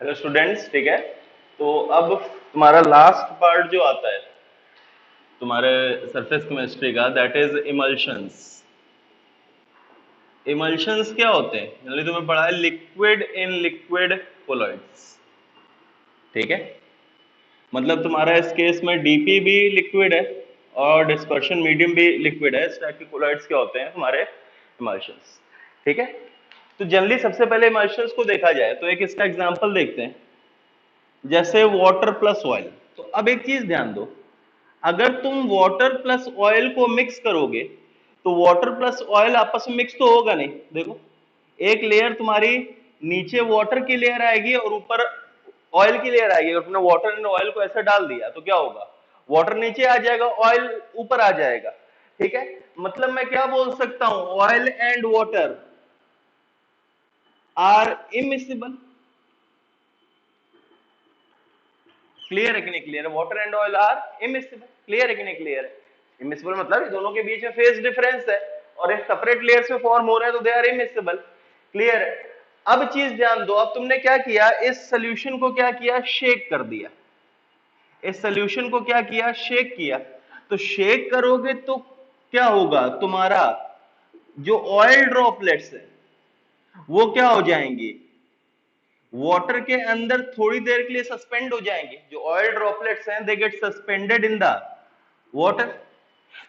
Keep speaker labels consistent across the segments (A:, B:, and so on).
A: Hello students, ठीक है। तो अब तुम्हारा लास्ट पार्ट जो आता है तुम्हारे सरफेस केमिस्ट्री का, दैट इज इमल्शंस। इमल्शंस क्या होते हैं? जनरली तुम्हें पढ़ा है लिक्विड इन लिक्विड कोलॉइड्स, ठीक है। मतलब तुम्हारा इस केस में डीपी भी लिक्विड है और डिस्पर्शन मीडियम भी लिक्विड है। इस टाइप के कोलॉइड्स क्या होते हैं तुम्हारे? इमल्शंस, ठीक है। तो जनरली सबसे पहले इमल्शंस को देखा जाए तो एक इसका एग्जांपल देखते हैं, जैसे वाटर प्लस ऑयल। तो अब एक चीज ध्यान दो, अगर तुम वाटर प्लस ऑयल को मिक्स करोगे तो वाटर प्लस ऑयल आपस में मिक्स तो होगा नहीं। देखो, एक लेयर तुम्हारी नीचे वाटर की लेयर आएगी और ऊपर ऑयल की लेयर आएगी। अगर तुमने वाटर एंड ऑयल को ऐसे डाल दिया तो क्या होगा? वाटर नीचे आ जाएगा, ऑयल ऊपर आ जाएगा, ठीक है। मतलब मैं क्या बोल सकता हूं, oil and water are immiscible. Clear है कि नहीं क्लियर है? Water and oil are immiscible. Clear है कि नहीं क्लियर है? इमिसिबल मतलब दोनों के बीच में फेज डिफरेंस है और एक सेपरेट लेयर्स में फॉर्म हो रहे हैं तो दे आर इमिसिबल। क्लियर है? अब चीज ध्यान दो, अब तुमने क्या किया, इस सोल्यूशन को क्या किया, शेक कर दिया। इस सोल्यूशन को क्या किया, शेक किया। तो शेक करोगे तो क्या होगा, तुम्हारा जो ऑयल ड्रॉपलेट्स है वो क्या हो जाएंगी, वाटर के अंदर थोड़ी देर के लिए सस्पेंड हो जाएंगे। जो ऑयल ड्रॉपलेट्स हैं they get suspended in the water.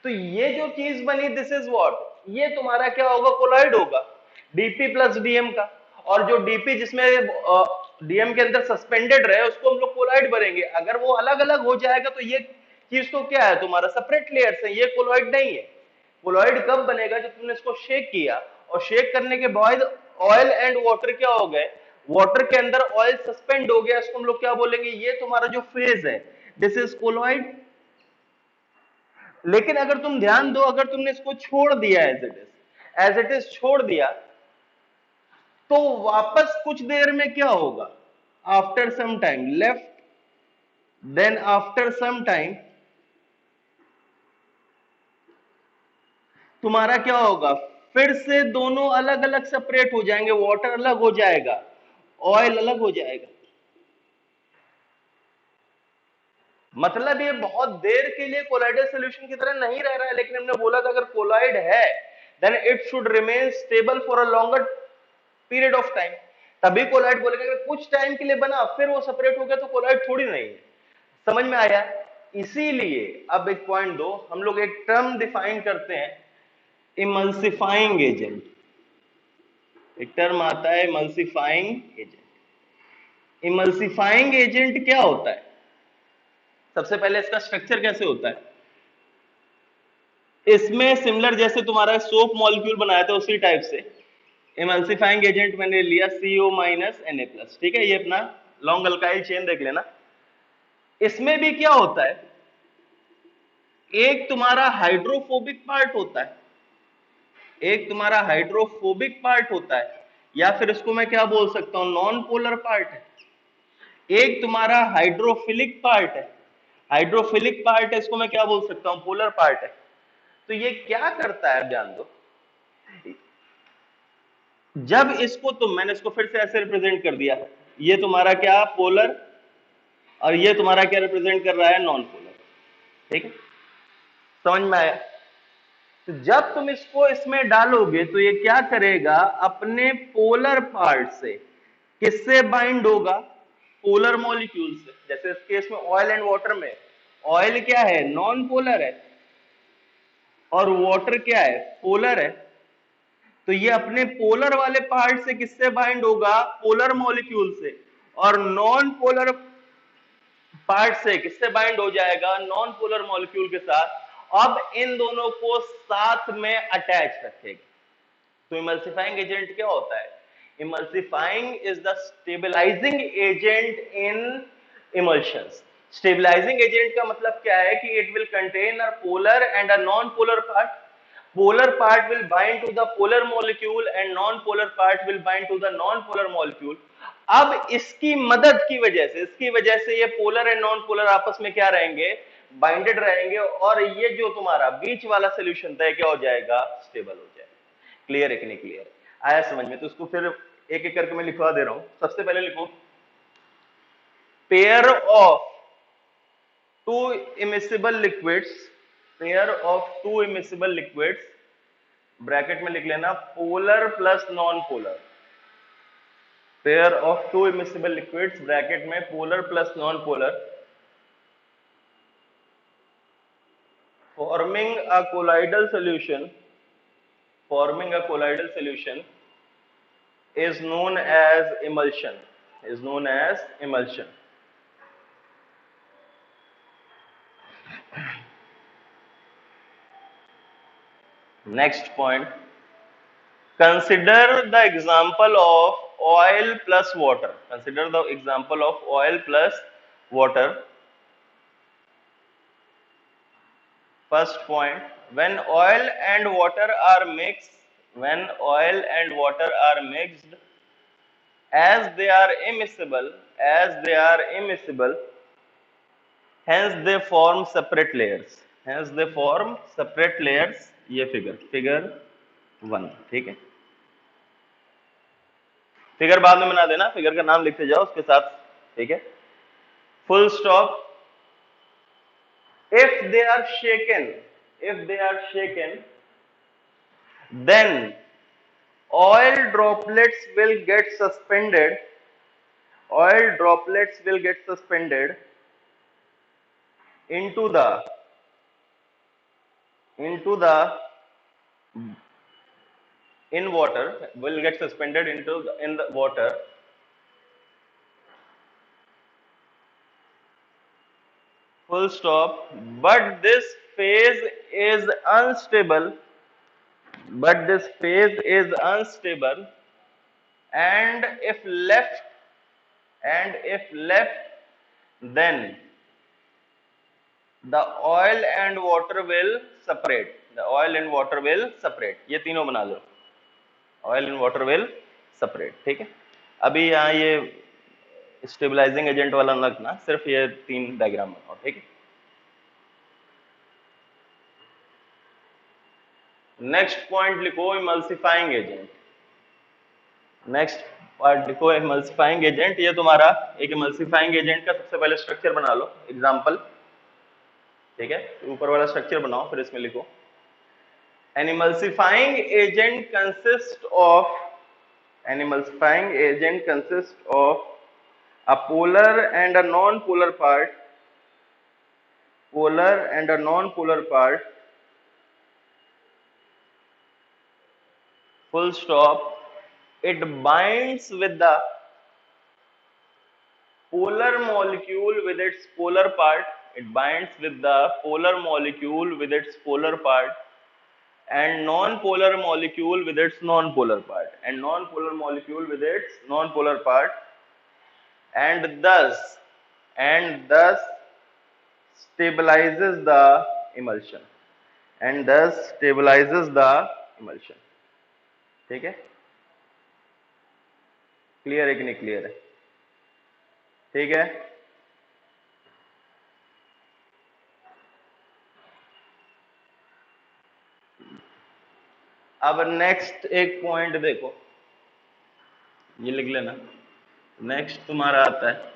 A: तो ये जो चीज बनी, दिस इज व्हाट, ये तुम्हारा क्या होगा, कोलॉइड होगा, डीपी प्लस डीएम का। और जो डीपी जिसमें डीएम के अंदर सस्पेंडेड रहे उसको हम लोग कोलॉइड भरेंगे। अगर वो अलग अलग हो जाएगा तो ये चीज तो क्या है, तुम्हारा सेपरेट लेयर्स है, ये कोलॉइड नहीं है। कोलॉइड कब बनेगा, जब तुमने इसको शेक किया और शेक करने के बाद ऑयल एंड वाटर क्या हो गए, वाटर के अंदर ऑयल सस्पेंड हो गया, इसको हम लोग क्या बोलेंगे, ये तुम्हारा जो फेज है, दिस इज कोलॉइड। लेकिन अगर तुम ध्यान दो, अगर तुमने इसको छोड़ दिया एज इट इज छोड़ दिया, तो वापस कुछ देर में क्या होगा, after some time left, then after some time तुम्हारा क्या होगा, फिर से दोनों अलग अलग सेपरेट हो जाएंगे, वाटर अलग हो जाएगा, ऑयल अलग हो जाएगा। मतलब ये बहुत देर के लिए कोलाइडल सॉल्यूशन की तरह नहीं रह रहा है, लेकिन हमने बोला था अगर कोलाइड है then it should remain stable for a longer period of time. तभी कोलाइड बोलेगा। अगर कुछ टाइम के लिए बना फिर वो सेपरेट हो गया तो कोलाइड थोड़ी नहीं है। समझ में आया? इसीलिए अब एक पॉइंट दो, हम लोग एक टर्म डिफाइन करते हैं, इमल्सिफाइंग एजेंट। एक टर्म आता है इमल्सिफाइंग एजेंट। इमल्सिफाइंग एजेंट क्या होता है? सबसे पहले इसका स्ट्रक्चर कैसे होता है, इसमें सिमिलर जैसे तुम्हारा सोप मॉलिक्यूल बनाया था उसी टाइप से इमल्सिफाइंग एजेंट मैंने लिया CO माइनस Na+, ठीक है। ये अपना लॉन्ग अल्काइल चेन देख लेना। इसमें भी क्या होता है, एक तुम्हारा हाइड्रोफोबिक पार्ट होता है, एक तुम्हारा हाइड्रोफोबिक पार्ट होता है, या फिर इसको मैं क्या बोल सकता हूं, नॉन पोलर पार्ट है। एक तुम्हारा हाइड्रोफिलिक पार्ट है, हाइड्रोफिलिक पार्ट है, इसको मैं क्या बोल सकता हूं, पोलर पार्ट है। तो ये क्या करता है ध्यान दो, जब इसको मैंने इसको फिर से ऐसे रिप्रेजेंट कर दिया, ये तुम्हारा क्या, पोलर, और ये तुम्हारा क्या रिप्रेजेंट कर रहा है, नॉन पोलर, ठीक है। समझ में आया? तो जब तुम इसको इसमें डालोगे तो ये क्या करेगा, अपने पोलर पार्ट से किससे बाइंड होगा, पोलर मॉलिक्यूल से। जैसे इस केस में ऑयल एंड वाटर में ऑयल क्या है, नॉन पोलर है, और वाटर क्या है, पोलर है। तो ये अपने पोलर वाले पार्ट से किससे बाइंड होगा, पोलर मॉलिक्यूल से, और नॉन पोलर पार्ट से किससे बाइंड हो जाएगा, नॉन पोलर मॉलिक्यूल के साथ। अब इन दोनों को साथ में अटैच रखेगा। तो इमल्सिफाइंग एजेंट क्या होता है, emulsifying is the stabilising agent in emulsions. Stabilising agent का मतलब क्या है कि it will contain a polar and a non polar part. polar part will bind to the polar molecule and non-polar part will bind to the non-polar molecule। अब इसकी मदद की वजह से, इसकी वजह से ये पोलर एंड नॉन पोलर आपस में क्या रहेंगे, बाइंडेड रहेंगे, और ये जो तुम्हारा बीच वाला सोल्यूशन था क्या हो जाएगा, स्टेबल हो जाएगा। क्लियर है कि नहीं क्लियर? आया समझ में? तो उसको फिर एक एक करके मैं लिखवा दे रहा हूं। सबसे पहले लिखो pair of two immiscible liquids, pair of two immiscible liquids, bracket में लिख लेना polar plus non polar, pair of two immiscible liquids bracket में polar plus non polar, forming a colloidal solution, forming a colloidal solution is known as emulsion, is known as emulsion. Next point, consider the example of oil plus water, consider the example of oil plus water. First point, when oil and water are mixed, when oil and water are mixed, as they are immiscible, hence they form separate layers, hence they form separate layers. ये figure 1, ठीक है, figure बाद में बना देना, figure का नाम लिखते जाओ उसके साथ, ठीक है, full stop. if they are shaken then oil droplets will get suspended, oil droplets will get suspended into the in water, will get suspended in the water, full stop. But this phase is unstable, and if left then the oil and water will separate, the oil and water will separate. ये तीनों बना लो, oil and water will separate, ठीक है. अभी यहाँ ये stabilising agent वाला न रखना, सिर्फ ये 3 डायग्राम बनाओ, ठीक है. नेक्स्ट पॉइंट लिखो इमल्सिफाइंग एजेंट, नेक्स्ट पार्ट लिखो इमल्सिफाइंग एजेंट. ये तुम्हारा एक इमल्सिफाइंग एजेंट का सबसे पहले स्ट्रक्चर बना लो, एग्जांपल, ठीक है, ऊपर वाला स्ट्रक्चर बनाओ, फिर इसमें लिखो an emulsifying agent consists of a polar and a non-polar part, full stop. It binds with the polar molecule with its polar part, and non-polar molecule with its non-polar part, and thus stabilizes the emulsion, ठीक है. Clear है कि नहीं clear है, ठीक है. अब next एक पॉइंट देखो, ये लिख लेना, नेक्स्ट तुम्हारा आता है,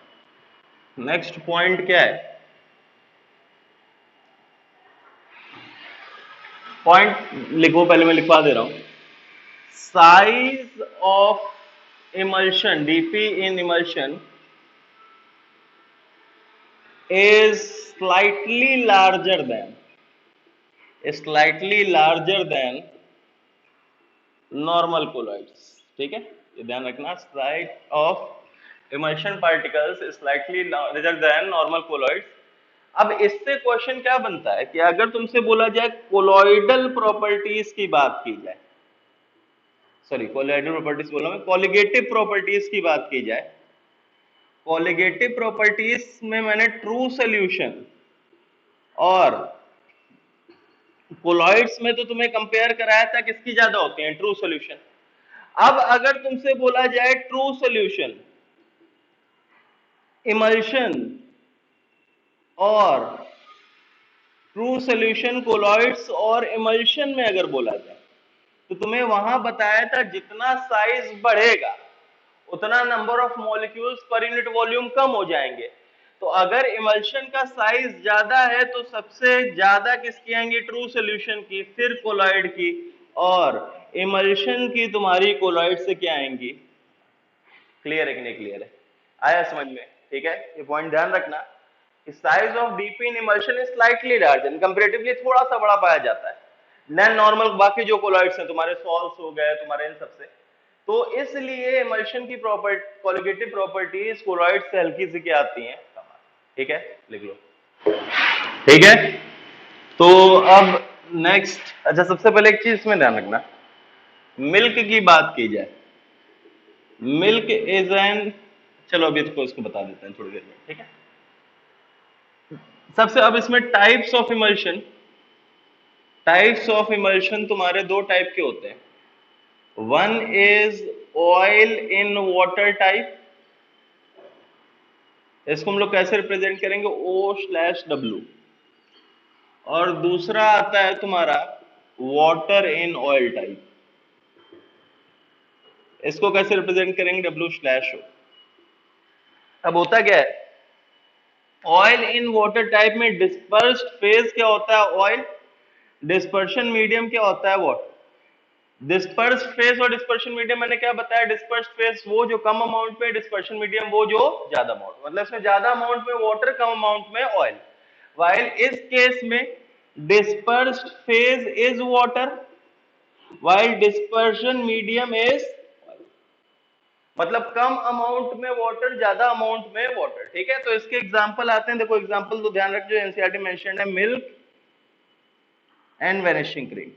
A: नेक्स्ट पॉइंट क्या है, पॉइंट लिखो, पहले मैं लिखवा दे रहा हूं. Size of emulsion, dp in emulsion is slightly larger than normal colloids, ठीक है, ये ध्यान रखना. Size of emulsion particles is slightly larger than normal colloids. अब इससे क्वेश्चन क्या बनता है कि अगर तुमसे बोला जाए कोलॉइडल प्रॉपर्टीज की बात की जाए, सॉरी कोलॉइडल प्रॉपर्टीज बोला मैं, कोलिगेटिव प्रॉपर्टीज की बात की जाए, कोलिगेटिव प्रॉपर्टीज में मैंने ट्रू सॉल्यूशन और कोलॉइड्स में तो तुम्हें कंपेयर कराया था किसकी ज्यादा होती है, ट्रू सॉल्यूशन. अब अगर तुमसे बोला जाए ट्रू सॉल्यूशन, इमल्शन और ट्रू सॉल्यूशन कोलॉइड्स और इमल्शन में अगर बोला जाए, तो तुम्हें वहां बताया था जितना साइज बढ़ेगा उतना number of molecules per unit volume कम हो जाएंगे. तो अगर इमल्शन का साइज ज्यादा है तो सबसे ज्यादा किसकी आएंगी, ट्रू सोल्यूशन की, फिर कोलॉइड की, और इमल्शन की तुम्हारी कोलॉइड से क्या आएंगी। क्लियर है कि नहीं क्लियर है, आया समझ में, ठीक है। ये पॉइंट ध्यान रखना, size of DP in emulsion is slightly larger, comparatively थोड़ा सा बड़ा पाया जाता है देन नॉर्मल बाकी जो कोलॉइड्स हैं तुम्हारे, सॉल्ट्स हो गए तुम्हारे, इन सबसे। तो इसलिए इमल्शन की प्रॉपर्टी, कोलिगेटिव प्रॉपर्टीज कोलॉइड से हल्की सी क्या आती हैं, ठीक है, लिख लो, ठीक है। तो अब नेक्स्ट, अच्छा सबसे पहले एक चीज में ध्यान रखना, मिल्क की बात की जाए, मिल्क इज एन, चलो अभी इसको बता देते हैं थोड़ी देर में, ठीक है। सबसे, अब इसमें types of emulsion, types of emulsion तुम्हारे दो टाइप के होते हैं, one is oil in water type, इसको हम लोग कैसे रिप्रेजेंट करेंगे, O/W, और दूसरा आता है तुम्हारा वाटर इन ऑयल टाइप, इसको कैसे रिप्रेजेंट करेंगे, W/O। अब होता क्या है, ऑयल इन वाटर टाइप में डिस्पर्स्ड फेज क्या होता है, ऑयल, डिस्पर्शन मीडियम क्या होता है, वाटर। डिस्पर्स्ड फेज और डिस्पर्शन मीडियम मैंने क्या बताया, डिस्पर्स्ड फेज वो जो कम अमाउंट में, डिस्पर्शन मीडियम वो जो ज्यादा अमाउंट, मतलब इसमें ज्यादा अमाउंट में वाटर, कम अमाउंट में ऑयल। वाइल इस केस में dispersed phase is water, while dispersion medium is, मतलब कम अमाउंट में वाटर, ज्यादा अमाउंट में वाटर, ठीक है। तो इसके एग्जांपल आते हैं, देखो एग्जांपल तो ध्यान रखो, एनसीईआरटी मेंशन्ड है, मिल्क एंड वैनिशिंग क्रीम,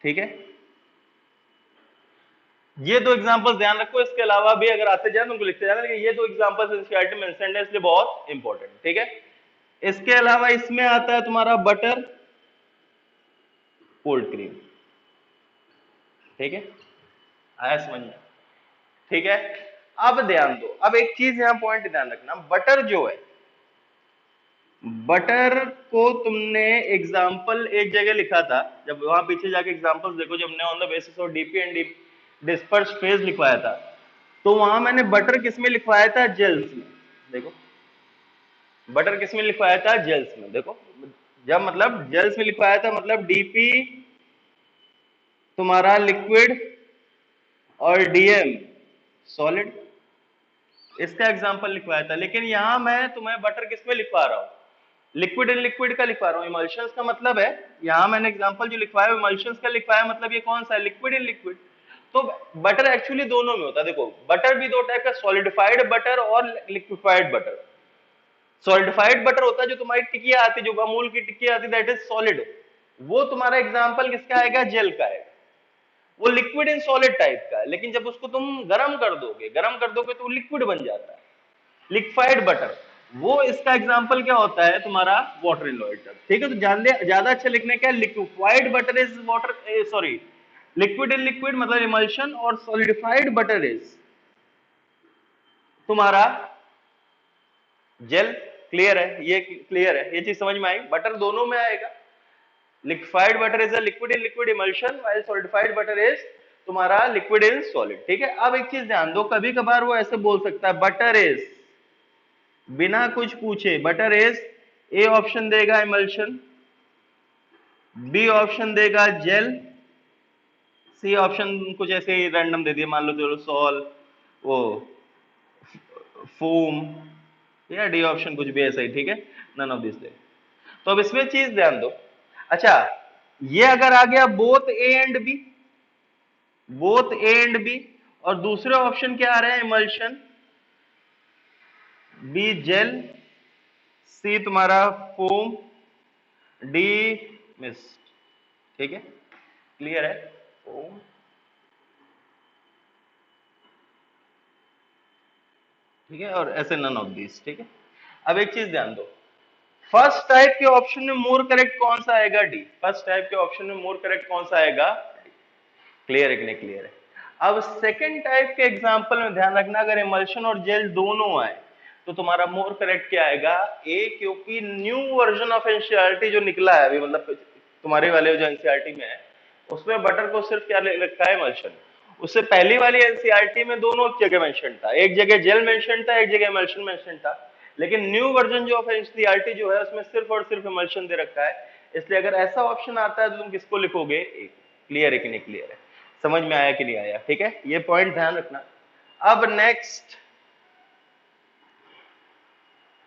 A: ठीक है। ये दो एग्जांपल्स ध्यान रखो, इसके अलावा भी अगर आते जाए तो उनको लिखते जाना, लेकिन ये दो एग्जांपल्स एनसीईआरटी मेंशन्ड है इसलिए बहुत इंपॉर्टेंट, ठीक है। इसके अलावा इसमें आता है तुम्हारा बटर, कोल्ड क्रीम, ठीक है, आया समझ में, ठीक है। अब ध्यान दो, अब एक चीज यहां पॉइंट ध्यान रखना, बटर जो है, बटर को तुमने एग्जाम्पल एक जगह लिखा था, जब वहां पीछे जाके एग्जाम्पल्स देखो, जब हमने on the basis of DP and disperse phase लिखवाया था, तो वहां मैंने बटर किस में लिखवाया था, जेल्स में, देखो बटर किस में लिखवाया था, जेल्स में, देखो जब मतलब जेल्स में लिखवाया था, मतलब डीपी तुम्हारा लिक्विड और डीएम सॉलिड, इसका एग्जांपल लिखवाया था। लेकिन यहां मैं तुम्हें बटर किस में लिखवा रहा हूं, लिक्विड इन लिक्विड का लिखवा रहा हूं, इमल्शंस का मतलब है, यहां मैंने एग्जांपल जो लिखवाया इमल्शंस का लिखवाया, मतलब ये कौन सा है, लिक्विड इन लिक्विड। तो बटर एक्चुअली दोनों में होता है, देखो बटर भी दो टाइप का, सॉलिडिफाइड बटर और लिक्विफाइड बटर। सॉलिडिफाइड बटर होता है जो तुम्हारी टिकिया आती है, जो अमूल की टिकिया आती है, दैट इज सॉलिड, वो तुम्हारा एग्जांपल किसका आएगा, जेल का आएगा। वो लिक्विड इन सॉलिड टाइप का है, लेकिन जब उसको तुम गर्म कर दोगे, गर्म कर दोगे तो लिक्विड बन जाता है, लिक्विफाइड बटर, वो इसका एग्जांपल क्या होता है तुम्हारा, वाटर इन ऑयल, ठीक है। तो ज्यादा अच्छा लिखने का, liquefied butter is water, sorry liquid in liquid मतलब इमल्शन, और सॉलिडिफाइड बटर इज तुम्हारा जेल। क्लियर है, ये क्लियर है, ये चीज समझ में आई, बटर दोनों में आएगा, liquefied butter is a liquid in liquid emulsion, while solidified butter is तुम्हारा लिक्विड इन सॉलिड, ठीक है। अब एक चीज ध्यान दो, कभी कभार वो ऐसे बोल सकता है, बटर इज, बिना कुछ पूछे बटर इज, ए ऑप्शन देगा इमल्शन, बी ऑप्शन देगा जेल, सी ऑप्शन कुछ ऐसे ही रैंडम दे दिया, मान लो चलो सॉल, वो फोम, या डी ऑप्शन कुछ भी ऐसा ही, ठीक है, नन ऑफ दिस दे। तो अब इसमें चीज ध्यान दो, अच्छा ये अगर आ गया both A and B, both A and B, और दूसरे ऑप्शन क्या आ रहे हैं, इमल्शन, बी जेल, सी तुम्हारा फोम, डी मिस्ट, ठीक है, क्लियर है, फोम, ठीक है, और ऐसे नन ऑफ दिस, ठीक है। अब एक चीज ध्यान दो, फर्स्ट टाइप के ऑप्शन में मोर करेक्ट कौन सा आएगा, डी, फर्स्ट टाइप के ऑप्शन में मोर करेक्ट कौन सा आएगा, क्लियर है कि नहीं क्लियर है। अब सेकंड टाइप के एग्जांपल में ध्यान रखना, अगर इमल्शन और जेल दोनों आए तो तुम्हारा मोर करेक्ट क्या आएगा, ए, क्योंकि न्यू वर्जन ऑफ एनसीईआरटी जो निकला है अभी, मतलब तुम्हारे वाले जो एनसीईआरटी में है, उसमें बटर को सिर्फ क्या ले रखा है, इमल्शन, उससे पहली वाली एनसीईआरटी में दोनों जगह मेंशन था, एक जगह जेल मेंशन था, एक जगह इमल्शन मेंशन था, लेकिन न्यू वर्जन जो ऑफ एनसीईआरटी जो है उसमें सिर्फ और सिर्फ इमल्शन दे रखा है। इसलिए अगर ऐसा ऑप्शन आता है तो तुम किसको लिखोगे? क्लियर है कि नहीं क्लियर है? समझ में आया कि नहीं आया? ठीक है, ये पॉइंट ध्यान रखना। अब नेक्स्ट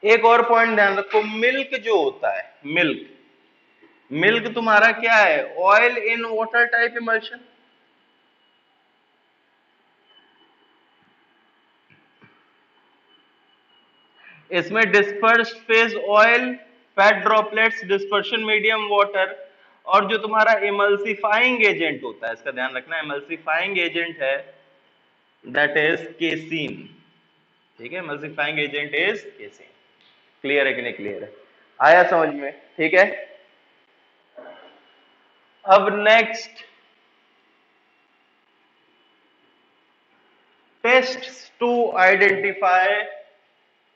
A: एक और पॉइंट ध्यान रखो, मिल्क जो होता है, मिल्क, मिल्क तुम्हारा क्या है? Oil in water type emulsion. इसमें disperse phase oil, fat droplets, dispersion medium water, और जो तुम्हारा इमल्सिफाइंग एजेंट होता है, इसका ध्यान रखना, इमल्सिफाइंग एजेंट है दैट इज केसीन। ठीक है, emulsifying agent is casein. Clear है कि नहीं क्लियर है? आया समझ में? ठीक है, अब next tests to identify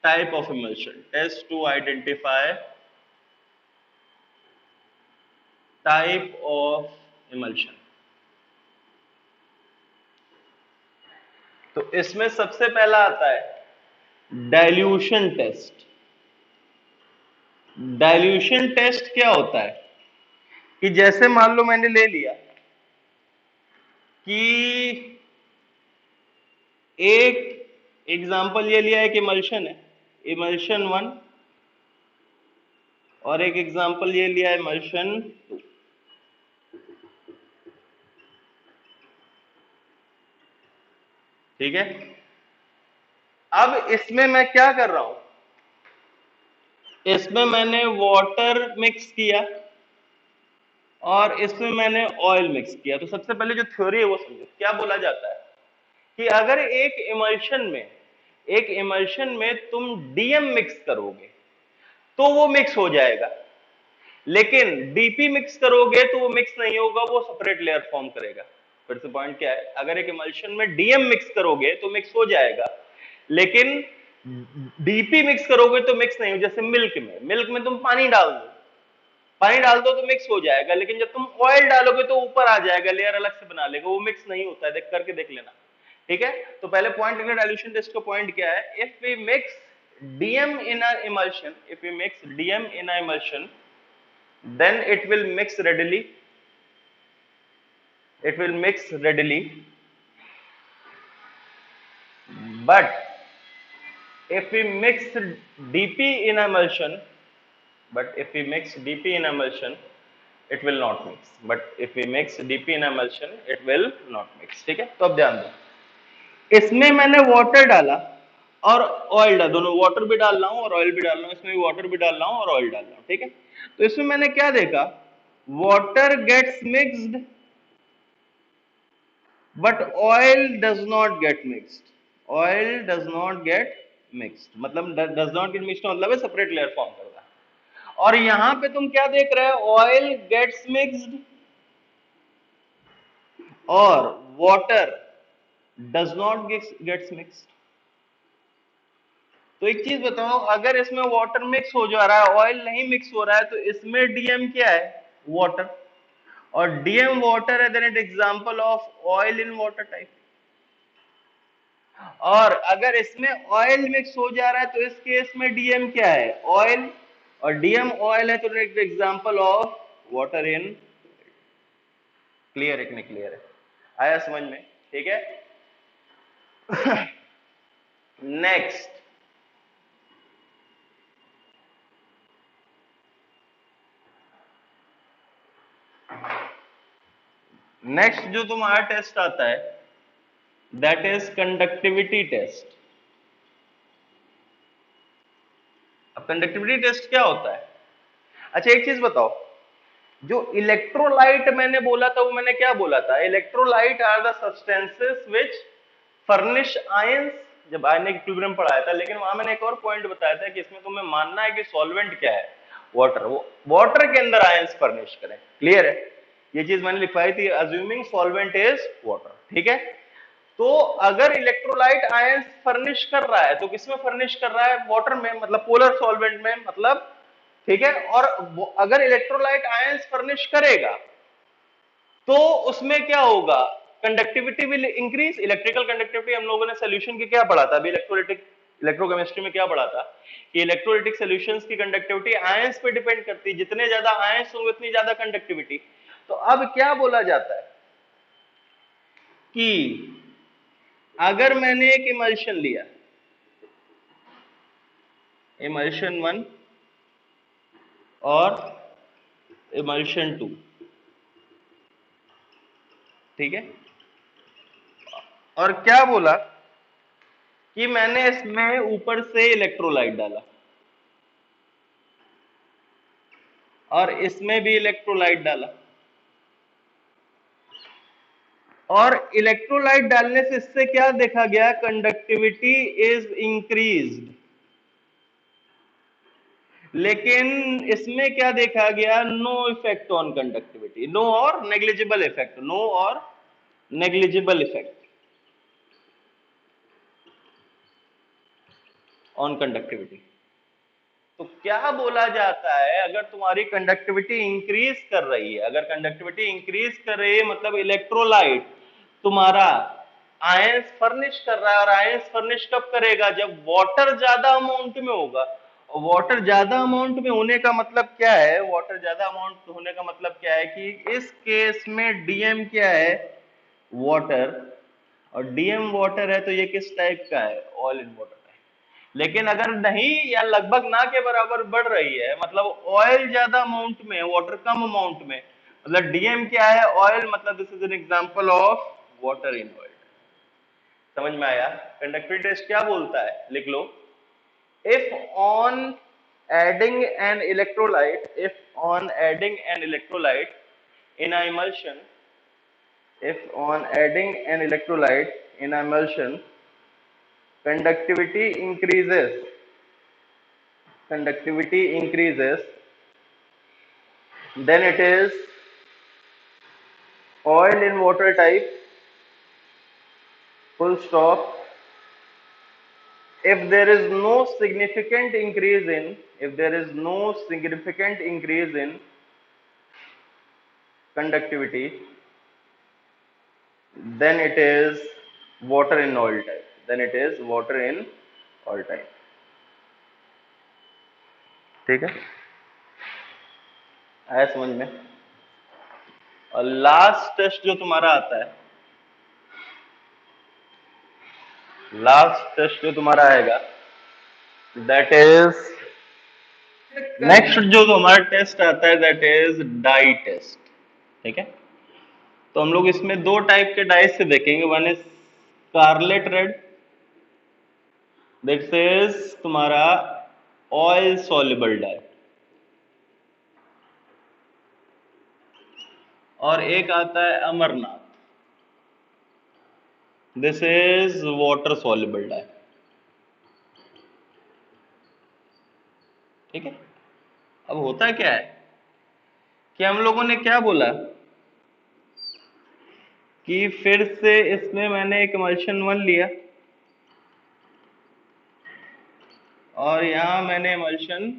A: type of emulsion, test to identify type of emulsion. तो इसमें सबसे पहला आता है डाइल्यूशन टेस्ट। डाइल्यूशन टेस्ट क्या होता है कि जैसे मान लो मैंने ले लिया कि एक एग्जांपल ये लिया है कि इमल्शन है, इमल्शन 1, और एक एग्जांपल ये लिया है इमल्शन 2। ठीक है, अब इसमें मैं क्या कर रहा हूं, इसमें मैंने वाटर मिक्स किया और इसमें मैंने ऑयल मिक्स किया। तो सबसे पहले जो थ्योरी है वो समझो, क्या बोला जाता है कि अगर एक इमल्शन में तुम डीएम मिक्स करोगे तो वो मिक्स हो जाएगा, लेकिन डीपी मिक्स करोगे तो वो मिक्स नहीं होगा, वो सेपरेट लेयर फॉर्म करेगा। फिर से पॉइंट क्या है, अगर एक इमल्शन में डीएम मिक्स करोगे तो मिक्स हो जाएगा, लेकिन डीपी मिक्स करोगे तो मिक्स नहीं हो। जैसे मिल्क में तुम पानी डाल दो तो मिक्स हो जाएगा, लेकिन जब तुम ऑयल डालोगे तो ऊपर आ जाएगा, लेयर अलग से बना लेगा, वो मिक्स नहीं होता है। देख करके देख लेना। ठीक है, तो पहले पॉइंट लिखना, डाइल्यूशन टेस्ट का पॉइंट क्या है, if we mix DM in a emulsion, if we mix DM in a emulsion, then it will mix readily, but if we mix dp in emulsion, but if we mix dp in emulsion it will not mix, but if we mix dp in emulsion it will not mix। ठीक है, तो अब ध्यान दो, इसमें मैंने water डाला और ऑयल डाला, दोनों वाटर भी डाल रहा हूं और ऑयल भी डाल रहा हूं, इसमें भी वाटर भी डाल रहा हूं और ऑयल डाल रहा हूं। ठीक है, तो इसमें मैंने क्या देखा, water gets mixed but oil does not get mixed, oil does not get mixed, मतलब does not get mixed मतलब है सेपरेट लेयर फॉर्म कर रहा है। और यहां पे तुम क्या देख रहे हो, ऑयल गेट्स मिक्स्ड और water does not gets mixed. तो एक चीज बताओ, अगर इसमें वाटर मिक्स हो जा रहा है, ऑयल नहीं मिक्स हो रहा है, तो इसमें डीएम क्या है? वाटर, और डीएम वाटर है, then it example of oil in water type. और अगर इसमें ऑयल मिक्स हो जा रहा है तो इस केस में डीएम क्या है? ऑयल, और डीएम ऑयल है तो एक example of water in. Clear है कि नहीं क्लियर है? आया समझ में? ठीक है, नेक्स्ट नेक्स्ट जो तुम्हारा टेस्ट आता है दैट इज कंडक्टिविटी टेस्ट। अब कंडक्टिविटी टेस्ट क्या होता है? अच्छा एक चीज बताओ, जो इलेक्ट्रोलाइट मैंने बोला था वो मैंने क्या बोला था, electrolyte are the substances which furnish ions, जब आयनिक इक्विलिब्रियम पढ़ाया था, लेकिन वहां मैंने एक और पॉइंट बताया था कि इसमें तुम्हें मानना है कि सॉल्वेंट क्या है? वाटर, वो वाटर के अंदर आयंस फर्निश करें। क्लियर है? ये चीज मैंने लिखवाई थी, अज्यूमिंग सॉल्वेंट इज वाटर। ठीक है, तो अगर इलेक्ट्रोलाइट आयंस फर्निश कर रहा है तो किसमें फर्निश कर रहा है? वाटर में, मतलब पोलर सॉल्वेंट में, मतलब। ठीक है, और अगर इलेक्ट्रोलाइट आयंस फर्निश करेगा तो उसमें क्या होगा, conductivity will increase. Electrical conductivity हम लोगों ने सोल्यूशन की क्या पढ़ा था अभी, इलेक्ट्रोकेमिस्ट्री में क्या पढ़ा था कि इलेक्ट्रोलाइटिक सॉल्यूशंस की कंडक्टिविटी आयंस पे डिपेंड करती है, जितने ज्यादा आयंस होंगे उतनी ज्यादा कंडक्टिविटी। तो अब क्या बोला जाता है कि अगर मैंने एक इमल्शन लिया, इमल्शन 1 और इमल्शन 2, ठीक है, और क्या बोला कि मैंने इसमें ऊपर से इलेक्ट्रोलाइट डाला और इसमें भी इलेक्ट्रोलाइट डाला, और इलेक्ट्रोलाइट डालने से इससे क्या देखा गया, कंडक्टिविटी इज इंक्रीज्ड। लेकिन इसमें क्या देखा गया, no effect on conductivity, no or negligible effect, no or negligible effect on conductivity. तो क्या बोला जाता है, अगर तुम्हारी कंडक्टिविटी इंक्रीज कर रही है, अगर कंडक्टिविटी इंक्रीज कर रही है मतलब इलेक्ट्रोलाइट तुम्हारा आयंस फर्निश कर रहा है, और आयंस फर्निश कब करेगा, जब वाटर ज्यादा अमाउंट में होगा। और वाटर ज्यादा अमाउंट में होने का मतलब क्या है, वाटर ज्यादा अमाउंट होने का मतलब क्या है कि इस केस में डीएम क्या है, वाटर, और डीएम वाटर है तो ये किस टाइप का है, ऑयल इन वाटर। लेकिन अगर नहीं या लगभग ना के बराबर बढ़ रही है, मतलब ऑयल ज्यादा अमाउंट में, वाटर कम अमाउंट में, मतलब डीएम क्या है, ऑयल, मतलब this is an example of water in oil. समझ में आया? कंडक्टिविटी टेस्ट क्या बोलता है, लिख लो, if on adding an electrolyte, if on adding an electrolyte in a emulsion, if on adding an electrolyte in a emulsion, conductivity increases, conductivity increases, then it is oil in water type, full stop. If there is no significant increase in, if there is no significant increase in conductivity, then it is water in oil type, then it is water in oil type। ठीक है, आया समझ में? और last test जो तुम्हारा आता है, लास्ट टेस्ट जो तुम्हारा आएगा, दैट इज, नेक्स्ट जो हमारा टेस्ट आता है दैट इज डाई टेस्ट। ठीक है, तो हम लोग इसमें दो टाइप के डाई से देखेंगे, one is scarlet red, this is तुम्हारा ऑयल सॉल्युबल डाई, और एक आता है amaranth, this is water soluble dye. ठीक है, अब होता क्या है कि हम लोगों ने क्या बोला कि फिर से इसमें मैंने एक इमल्शन 1 लिया और यहां मैंने इमल्शन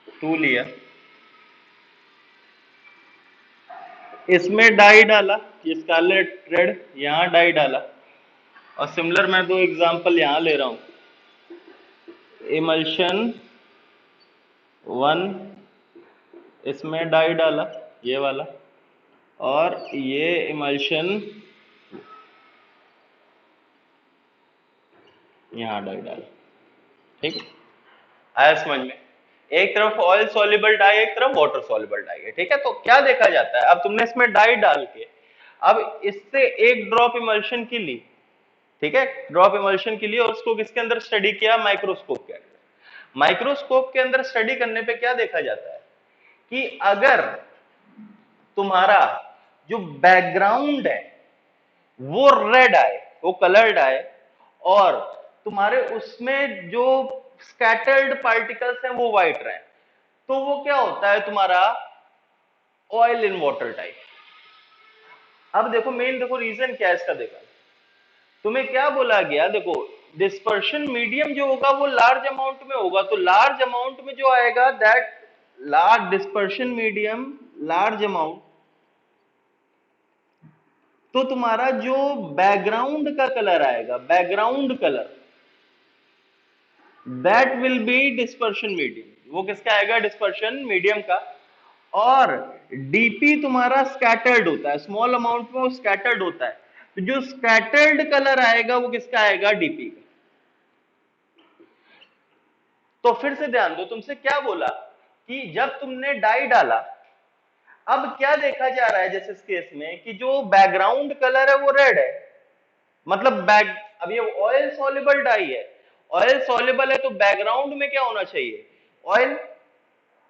A: 2 लिया, इसमें डाई डाला, ये स्कारलेट रेड, यहां डाई डाला, और सिमिलर मैं दो एग्जांपल यहां ले रहा हूं, इमल्शन 1, इसमें डाई डाला ये वाला, और ये इमल्शन यहां डाई डाला। ठीक, आया समझ में? एक तरफ ऑयल सॉल्युबल डाई, एक तरफ वाटर सॉल्युबल डाई है। ठीक है, तो क्या देखा जाता है, अब तुमने इसमें डाई डाल के अब इससे एक ड्रॉप इमल्शन की ली, ठीक है, ड्रॉप इमल्शन के लिए, और उसको किसके अंदर स्टडी किया, माइक्रोस्कोप के अंदर। माइक्रोस्कोप के अंदर स्टडी करने पे क्या देखा जाता है कि अगर तुम्हारा जो बैकग्राउंड है वो रेड आए, वो कलर्ड आए, और तुम्हारे उसमें जो स्कैटर्ड पार्टिकल्स हैं वो व्हाइट रहे, तो वो क्या होता है तुम्हारा ऑयल इन वाटर टाइप। अब देखो मेन, देखो रीजन क्या है इसका, देखा तुम्हें क्या बोला गया, देखो डिस्पर्शन मीडियम जो होगा वो लार्ज अमाउंट में होगा, तो लार्ज अमाउंट में जो आएगा that large dispersion medium, large amount, तो तुम्हारा जो बैकग्राउंड का कलर आएगा, background colour, that will be dispersion medium. वो किसका आएगा? डिस्पर्शन मीडियम का। और डीपी तुम्हारा स्कैटर्ड होता है, स्मॉल अमाउंट में वो स्कैटर्ड होता है, तो जो स्कैटर्ड कलर आएगा वो किसका आएगा? डीपी का। तो फिर से ध्यान दो, तुमसे क्या बोला कि जब तुमने डाई डाला, अब क्या देखा जा रहा है जैसे इस केस में कि जो बैकग्राउंड कलर है वो रेड है, मतलब बैक, अब ये ऑयल सॉल्युबल डाई है, ऑयल सॉल्युबल है, तो बैकग्राउंड में क्या होना चाहिए? ऑयल।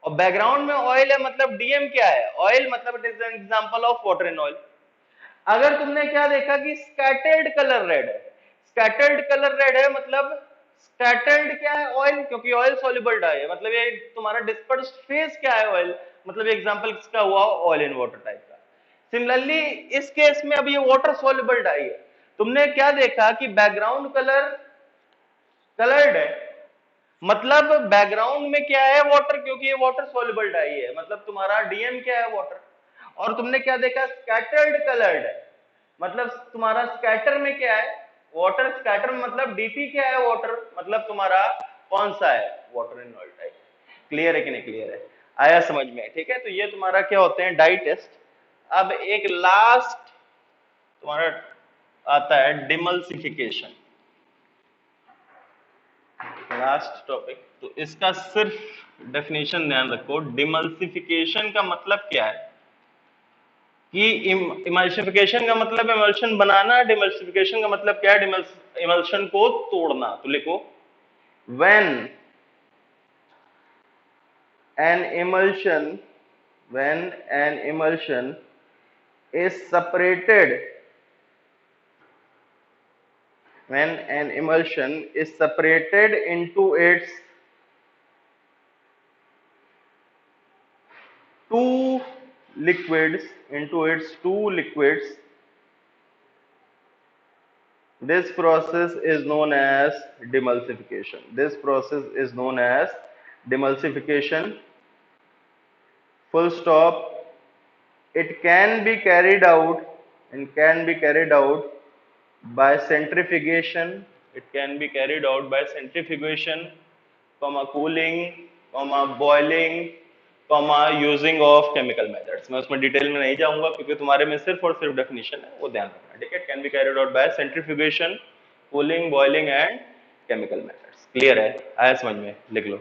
A: और बैकग्राउंड में ऑयल है, मतलब डीएम क्या है? ऑयल, मतलब it is an example of water in oil. अगर तुमने क्या देखा कि स्कैटर्ड कलर रेड है, स्कैटर्ड कलर रेड है, मतलब स्कैटर्ड क्या है? ऑयल, क्योंकि ऑयल सॉल्युबल डाई है, मतलब ये तुम्हारा डिस्पर्स्ड फेज क्या है? ऑयल, मतलब एग्जांपल किसका हुआ? ऑयल इन वाटर टाइप का। सिमिलरली इस केस में अब ये वाटर सॉल्युबल डाई है, तुमने क्या देखा कि बैकग्राउंड कलर कलर्ड है, मतलब बैकग्राउंड में क्या है? वाटर, क्योंकि ये वाटर सॉल्युबल डाई है, मतलब तुम्हारा डीएम क्या है? वाटर। और तुमने क्या देखा? स्कैटर्ड कलर्ड है, मतलब तुम्हारा स्कैटर में क्या है? वाटर। स्कैटर में मतलब डीपी क्या है? वाटर, मतलब तुम्हारा कौन सा है? Water in oil type. Clear है कि नहीं? क्लियर है, आया समझ में? ठीक है, तो ये तुम्हारा क्या होते हैं? Dye test. अब एक लास्ट तुम्हारा आता है डिमल्सिफिकेशन, लास्ट टॉपिक। तो इसका सिर्फ डेफिनेशन ध्यान रखो। डिमल्सिफिकेशन का मतलब क्या है? कि इमल्सिफिकेशन का मतलब इमल्शन बनाना, डिमल्सिफिकेशन का मतलब क्या है? इमल्शन को तोड़ना। तो लिखो, when an emulsion, when an emulsion is separated, when an emulsion is separated into its two liquids, this process is known as demulsification. This process is known as demulsification. Full stop. It can be carried out by centrifugation. It can be carried out by centrifugation, cooling, boiling, using of chemical methods. मैं उसमें detail में नहीं जाऊंगा क्योंकि तुम्हारे में सिर्फ और सिर्फ डेफिनेशन है, वो ध्यान रखना। ठीक है, can be carried out by centrifugation, cooling, boiling and chemical methods. Clear है? आया समझ में? लिख लो।